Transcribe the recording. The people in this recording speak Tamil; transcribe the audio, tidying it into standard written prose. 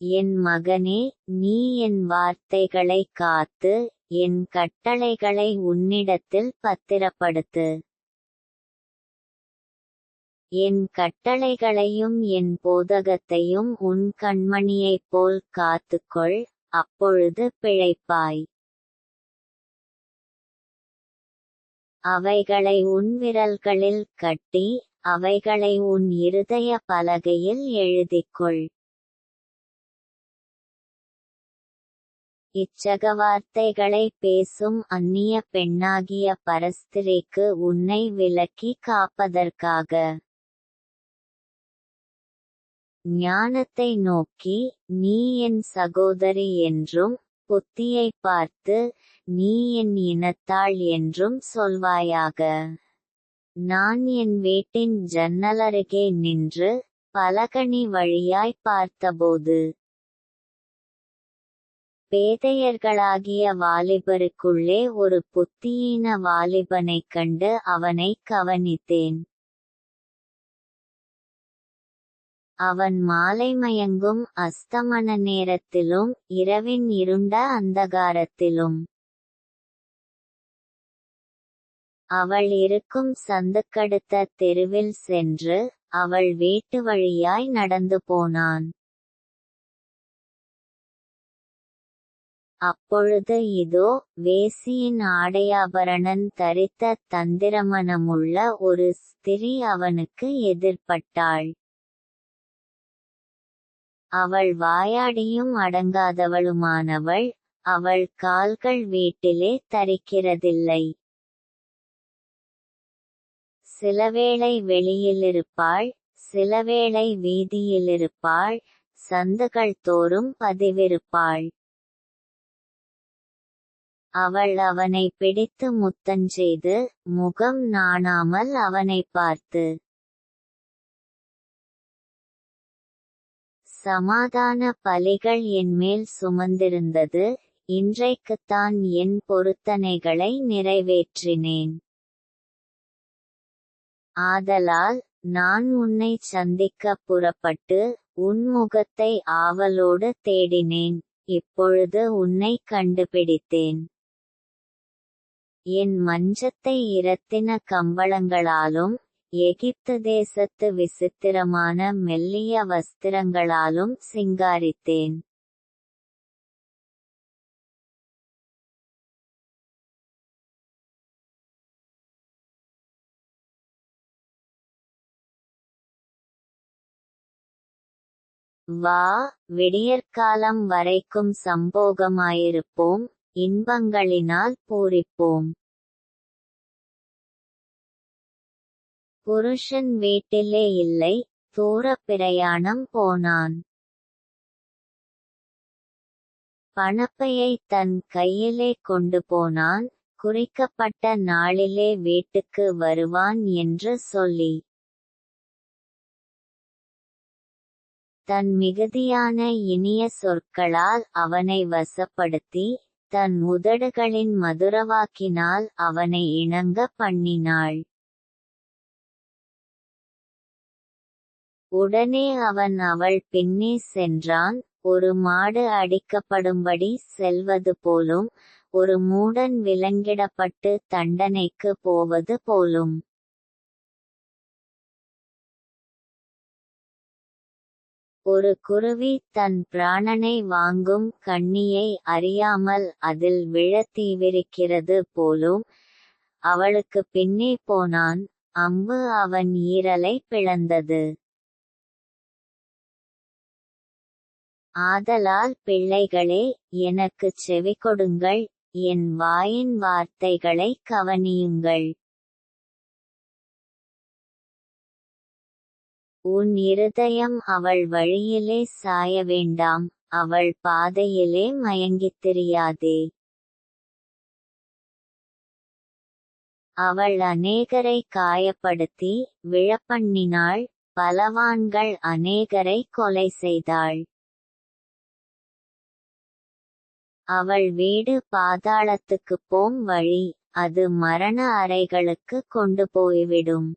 என் மகனே, நீ என் வார்த்தைகளைக் காத்து, என் கட்டளைகளை உன்னிடத்தில் பத்திரப்படுத்து. என் கட்டளைகளையும் என் போதகத்தையும் உன் கண்மணியைப் போல் காத்துக்கொள், அப்பொழுது பிழைப்பாய். அவைகளை உன் விரல்களில் கட்டி, அவைகளை உன் இருதய பலகையில் எழுதிக்கொள். இச்சகவார்த்தைகளை பேசும் அந்நிய பெண்ணாகிய பரஸ்திரிக்கு உன்னை விலக்கி காப்பதற்காக. ஞானத்தை நோக்கி, நீ என் சகோதரி என்றும், புத்தியைப் பார்த்து, நீ என் இனத்தாள் என்றும் சொல்வாயாக. நான் என் வீட்டின் ஜன்னலருகே நின்று, பலகணி வழியாய் பார்த்தபோது, பேதையர்களாகிய வாலிபருக்குள்ளே ஒரு புத்தியீன வாலிபனைக் கண்டு அவனைக் கவனித்தேன். அவன் மாலைமயங்கும் அஸ்தமன நேரத்திலும் இரவின் இருண்ட அந்தகாரத்திலும் அவள் இருக்கும் சந்துக்கடுத்த தெருவில் சென்று, அவள் வீட்டு வழியாய் நடந்து போனான். அப்பொழுது இதோ, வேசியின் ஆடையாபரணம் தரித்த தந்திரமனமுள்ள ஒரு ஸ்திரீ அவனுக்கு எதிர்ப்பட்டாள். அவள் வாயாடியும் அடங்காதவளுமானவள், அவள் கால்கள் வீட்டிலே தரிக்கிறதில்லை. சிலவேளை வெளியிலிருப்பாள், சிலவேளை வீதியிலிருப்பாள், சந்துகள் தோறும் பதிவிருப்பாள். அவள் அவனை பிடித்து முத்தஞ்செய்து, முகம் நாணாமல் அவனைப் பார்த்து, சமாதான பலிகள் என்மேல் சுமந்திருந்தது, இன்றைக்குத்தான் என் பொருத்தனைகளை நிறைவேற்றினேன். ஆதலால், நான் உன்னைச் சந்திக்கப் புறப்பட்டு, உன் முகத்தை ஆவலோடு தேடினேன், இப்பொழுது உன்னைக் கண்டுபிடித்தேன். என் மஞ்சத்தை இரத்தின கம்பளங்களாலும், எகிப்து தேசத்து விசித்திரமான மெல்லிய வஸ்திரங்களாலும் சிங்காரித்தேன். வா, விடியற்காலம் வரைக்கும் சம்போகமாயிருப்போம், இன்பங்களினால் பூரிப்போம். புருஷன் வீட்டிலே இல்லை, தூர பிரயாணம் போனான். பணப்பையை தன் கையிலே கொண்டு போனான், குறிக்கப்பட்ட நாளிலே வீட்டுக்கு வருவான் என்று சொல்லி. தன் மிகுதியான இனிய சொற்களால் அவனை வசப்படுத்தி, தன் உதடுகளின் மதுரவாக்கினால் அவனை இணங்க பண்ணினாள். உடனே அவன் அவள் பின்னே சென்றான், ஒரு மாடு அடிக்கப்படும்படி செல்வது போலும், ஒரு மூடன் விலங்கிடப்பட்டு தண்டனைக்கு போவது போலும். ஒரு குருவி தன் பிராணனை வாங்கும் கண்ணியை அறியாமல் அதில் விழத் தீவிரிக்கிறது போலும், அவளுக்கு பின்னே போனான், அம்பு அவன் ஈரலை பிளந்தது. ஆதலால் பிள்ளைகளே, எனக்குச் செவிகொடுங்கள், என் வாயின் வார்த்தைகளைக் கவனியுங்கள். உன் இருதயம் அவள் வழியிலே சாய வேண்டாம், அவள் பாதையிலே மயங்கித் திரியாதே. அவள் அநேகரை காயப்படுத்தி, விழப்பண்ணினாள், பலவான்கள் அநேகரை கொலை செய்தாள். அவள் வீடு பாதாளத்துக்குப் போம் வழி, அது மரண அறைகளுக்கு கொண்டு போய்விடும்.